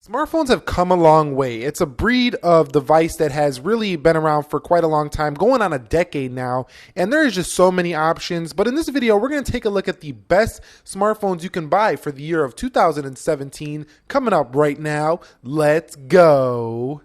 Smartphones have come a long way. It's a breed of device that has really been around for quite a long time, going on a decade now, and there is just so many options. But in this video, we're going to take a look at the best smartphones you can buy for the year of 2017 coming up right now. Let's go.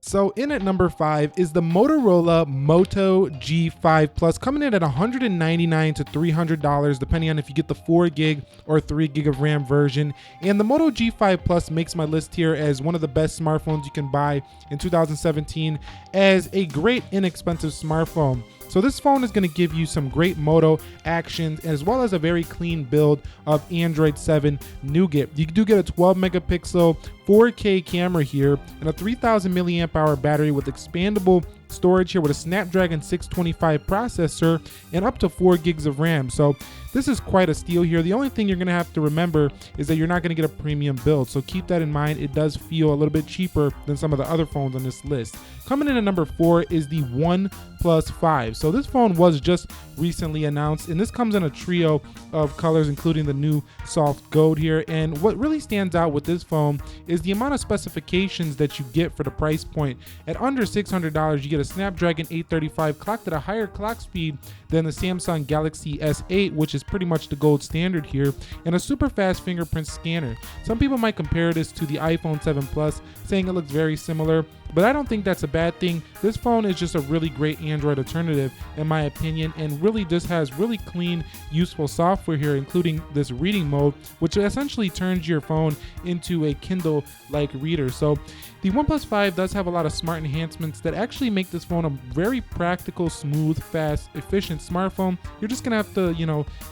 So in at number 5 is the Motorola Moto G5 Plus, coming in at $199 to $300 depending on if you get the 4 gig or 3 gig of RAM version. And the Moto G5 Plus makes my list here as one of the best smartphones you can buy in 2017 as a great inexpensive smartphone. So this phone is going to give you some great Moto actions as well as a very clean build of Android 7 Nougat. You do get a 12 megapixel 4K camera here and a 3000 milliamp hour battery with expandable storage here with a Snapdragon 625 processor and up to 4 gigs of RAM. So this is quite a steal here. The only thing you're going to have to remember is that you're not going to get a premium build. So keep that in mind. It does feel a little bit cheaper than some of the other phones on this list. Coming in at number 4 is the OnePlus 5. So this phone was just recently announced, and this comes in a trio of colors, including the new soft gold here. And what really stands out with this phone is the amount of specifications that you get for the price point. At under $600, you get a Snapdragon 835 clocked at a higher clock speed than the Samsung Galaxy S8, which is pretty much the gold standard here, and a super fast fingerprint scanner. Some people might compare this to the iPhone 7 Plus, saying it looks very similar, but I don't think that's a bad thing. This phone is just a really great Android alternative in my opinion, and really just has really clean, useful software here, including this reading mode, which essentially turns your phone into a Kindle-like reader. So the OnePlus 5 does have a lot of smart enhancements that actually make this phone a very practical, smooth, fast, efficient smartphone. You're just gonna have to,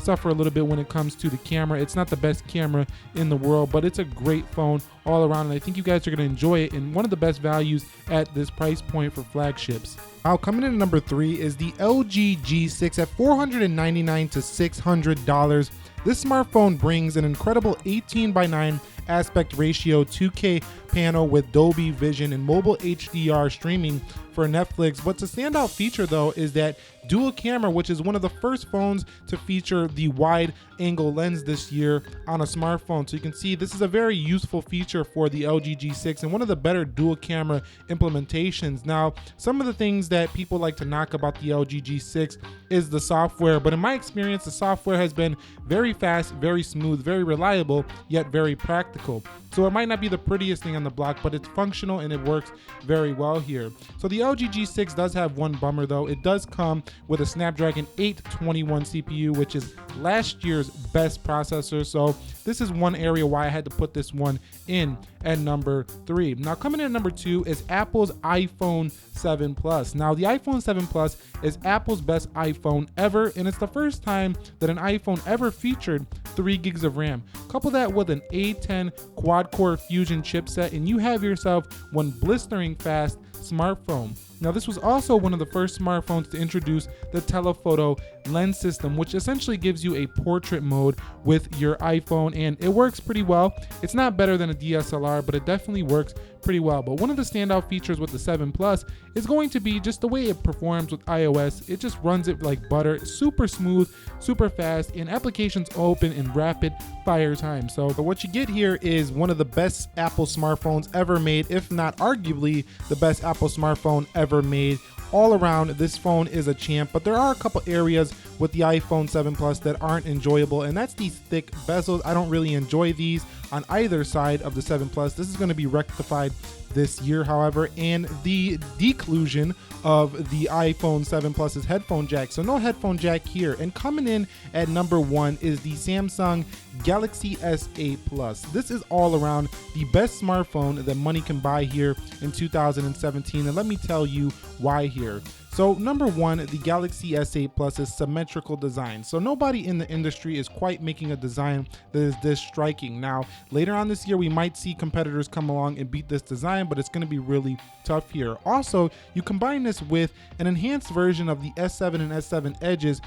suffer a little bit when it comes to the camera. It's not the best camera in the world, but it's a great phone all around, and I think you guys are gonna enjoy it, and one of the best values at this price point for flagships. Now coming in at number 3 is the LG G6 at $499 to $600. This smartphone brings an incredible 18:9 aspect ratio 2K panel with Dolby Vision and mobile HDR streaming for Netflix. What's a standout feature though is that dual camera, which is one of the first phones to feature the wide angle lens this year on a smartphone. So you can see this is a very useful feature for the LG G6 and one of the better dual camera implementations. Now, some of the things that people like to knock about the LG G6 is the software, but in my experience, the software has been very fast, very smooth, very reliable, yet very practical. So it might not be the prettiest thing on the block, but it's functional and it works very well here. So the LG G6 does have one bummer though. It does come with a Snapdragon 821 CPU, which is last year's best processor. So this is one area why I had to put this one in at number 3. Now coming in at number 2 is Apple's iPhone 7 Plus. Now the iPhone 7 Plus is Apple's best iPhone ever, and it's the first time that an iPhone ever featured 3 gigs of RAM. Couple that with an A10 quad-core Fusion chipset, and you have yourself one blistering fast smartphone. Now this was also one of the first smartphones to introduce the telephoto lens system, which essentially gives you a portrait mode with your iPhone, and it works pretty well. It's not better than a DSLR, but it definitely works pretty well. But one of the standout features with the 7 Plus is going to be just the way it performs with iOS. It just runs it like butter, super smooth, super fast, and applications open in rapid fire time. So but what you get here is one of the best Apple smartphones ever made, if not arguably the best Apple smartphone ever made. All around, this phone is a champ, but there are a couple areas with the iPhone 7 Plus that aren't enjoyable, and that's these thick bezels. I don't really enjoy these on either side of the 7 Plus. This is going to be rectified this year, however, and the declusion of the iPhone 7 Plus's headphone jack. So no headphone jack here. And coming in at number 1 is the Samsung Galaxy S8 Plus. This is all around the best smartphone that money can buy here in 2017, and let me tell you why here. So number 1, the Galaxy S8 Plus is symmetrical design. So nobody in the industry is quite making a design that is this striking. Now, later on this year, we might see competitors come along and beat this design, but it's going to be really tough here. Also, you combine this with an enhanced version of the S7 and S7 Edge's,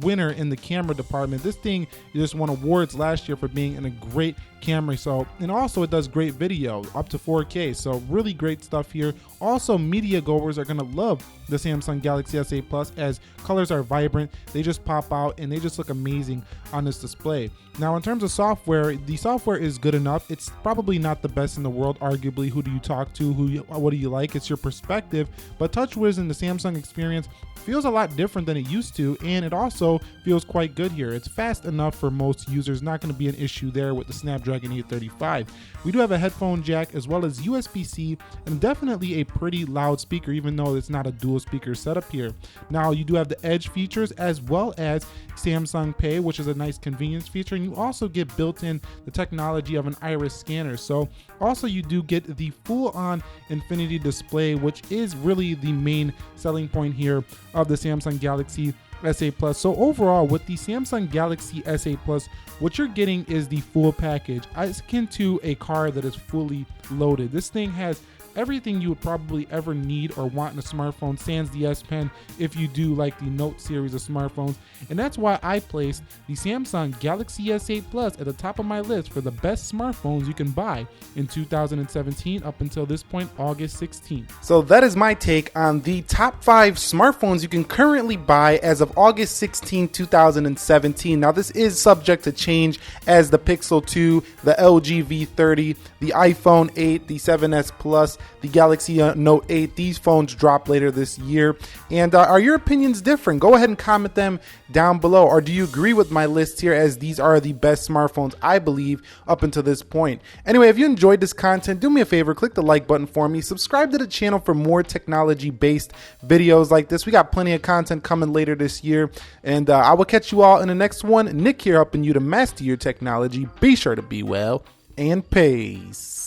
winner in the camera department. This thing just won awards last year for being in a great camera. So, and also it does great video up to 4K. So really great stuff here. Also, media goers are going to love the Samsung Galaxy S8 Plus, as colors are vibrant, they just pop out and they just look amazing on this display. Now in terms of software, the software is good enough. It's probably not the best in the world, arguably. Who do you talk to? What do you like? It's your perspective. But TouchWiz and the Samsung experience feels a lot different than it used to, and it also feels quite good here. It's fast enough for most users, not going to be an issue there with the Snapdragon 835. We do have a headphone jack as well as USB-C, and definitely a pretty loud speaker, even though it's not a dual speaker setup here. Now you do have the Edge features as well as Samsung Pay, which is a nice convenience feature, and you also get built in the technology of an iris scanner. So also you do get the full-on infinity display, which is really the main selling point here of the Samsung Galaxy S8 Plus. So overall, with the Samsung Galaxy S8 Plus, what you're getting is the full package, as akin to a car that is fully loaded. This thing has everything you would probably ever need or want in a smartphone, sans the S Pen if you do like the Note series of smartphones. And that's why I placed the Samsung Galaxy S8 Plus at the top of my list for the best smartphones you can buy in 2017 up until this point, August 16th. So that is my take on the top 5 smartphones you can currently buy as of August 16, 2017. Now this is subject to change, as the Pixel 2, the LG V30, the iPhone 8, the 7S Plus, the Galaxy Note 8, these phones drop later this year. And are your opinions different? Go ahead and comment them down below. Or do you agree with my list here, as these are the best smartphones I believe up until this point? Anyway, if you enjoyed this content, do me a favor, click the like button for me, subscribe to the channel for more technology based videos like this. We got plenty of content coming later this year, and I will catch you all in the next one. Nick here, helping you to master your technology. Be sure to be well, and peace.